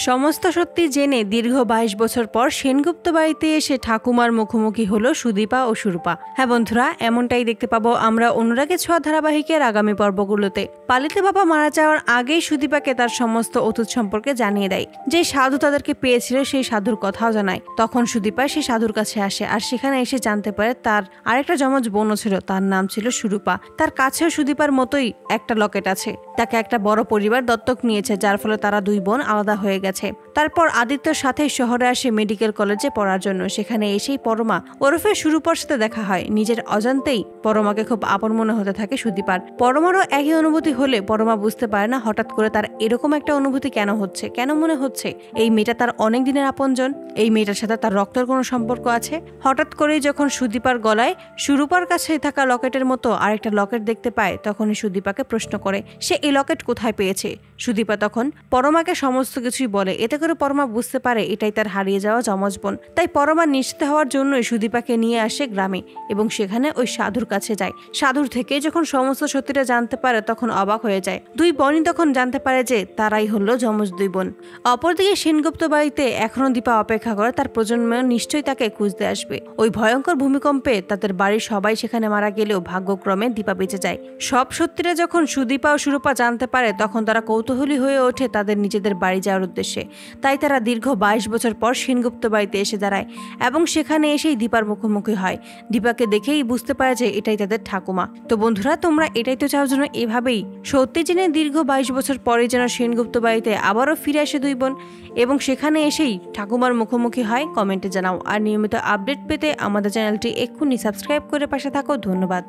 সমস্ত সত্যি জেনে দীর্ঘ ২২ বছর পর সেনগুপ্ত বাড়িতে এসে ঠাকুমার মুখোমুখি হলো সুদীপা ও সুরূপা। হ্যাঁ বন্ধুরা, এমনটাই দেখতে পাবো আমরা অনুরাগের ছোঁয়া ধারাবাহিকের আগামী পর্বগুলোতে। পালিত বাবা মারা যাওয়ার আগেই সুদীপাকে তার সমস্ত অতীত সম্পর্কে জানিয়ে দেয়। যে সাধু তাদেরকে পেয়েছিল সেই সাধুর কথাও জানায়। তখন সুদীপা সেই সাধুর কাছে আসে, আর সেখানে এসে জানতে পারে তার আরেকটা যমজ বোনও ছিল, তার নাম ছিল সুরূপা। তার কাছেও সুদীপার মতোই একটা লকেট আছে। তাকে একটা বড় পরিবার দত্তক নিয়েছে, যার ফলে তারা দুই বোন আলাদা হয়ে গেছে। তারপর আদিত্যর সাথে শহরে আসে মেডিকেল কলেজে পড়ার জন্য। সেখানে এসেই পরমা ওরফে সুরূপার সাথে দেখা হয়। নিজের অজান্তেই পরমাকে খুব আপন মনে হতে থাকে সুদীপার। পরমারও একই অনুভূতি হলে পরমা বুঝতে পারে না হঠাৎ করে তার এরকম একটা অনুভূতি কেন হচ্ছে, কেন মনে হচ্ছে এই মেয়েটা তার অনেক দিনের আপনজন, এই মেয়েটার সাথে তার রক্তের কোনো সম্পর্ক আছে। হঠাৎ করেই যখন সুদীপার গলায় সুরূপার কাছে থাকা লকেটের মতো আরেকটা লকেট দেখতে পায়, তখনই সুদীপাকে প্রশ্ন করে সে এই লকেট কোথায় পেয়েছে। সুদীপা তখন পরমাকে সমস্ত কিছুই বলে। এতে করে পরমা বুঝতে পারে এটাই তার হারিয়ে যাওয়া যমজ বোন। তাই পরমা নিশ্চিত হওয়ার জন্যই সুদীপাকে নিয়ে আসে গ্রামে এবং সেখানে ওই সাধুর কাছে যায়। সাধুর থেকে যখন সমস্ত সত্যিটা জানতে পারে তখন অবাক হয়ে যায়। দুই বোনই তখন জানতে পারে যে তারাই হলো যমজ দুই বোন। অপরদিকে সেনগুপ্ত বাড়িতে এখনো দীপা অপেক্ষা করে, তার প্রজন্ম নিশ্চয়ই তাকে খুঁজতে আসবে। ওই ভয়ঙ্কর ভূমিকম্পে তাদের বাড়ির সবাই সেখানে মারা গেলেও ভাগ্যক্রমে দীপা বেঁচে যায়। সব সত্যিটা যখন সুদীপা ও সুরূপা জানতে পারে তখন তারা কৌতূহলী হয়ে ওঠে তাদের নিজেদের বাড়ি যাওয়ার উদ্দেশ্যে। তাই তারা দীর্ঘ ২২ বছর পর সেনগুপ্ত বাড়িতে এসে দাঁড়ায় এবং সেখানে এসেই দীপার মুখোমুখি হয়। দীপাকে দেখেই বুঝতে পারে যে এটাই তাদের ঠাকুমা। তো বন্ধুরা, তোমরা এটাই তো চাও যেন এভাবেই সত্যি জেনে দীর্ঘ ২২ বছর পরে যেন সেনগুপ্ত বাড়িতে আবারও ফিরে আসে দুই বোন এবং সেখানে এসেই ঠাকুমার মুখোমুখি হয়। কমেন্টে জানাও। আর নিয়মিত আপডেট পেতে আমাদের চ্যানেলটি এক্ষুনি সাবস্ক্রাইব করে পাশে থাকো। ধন্যবাদ।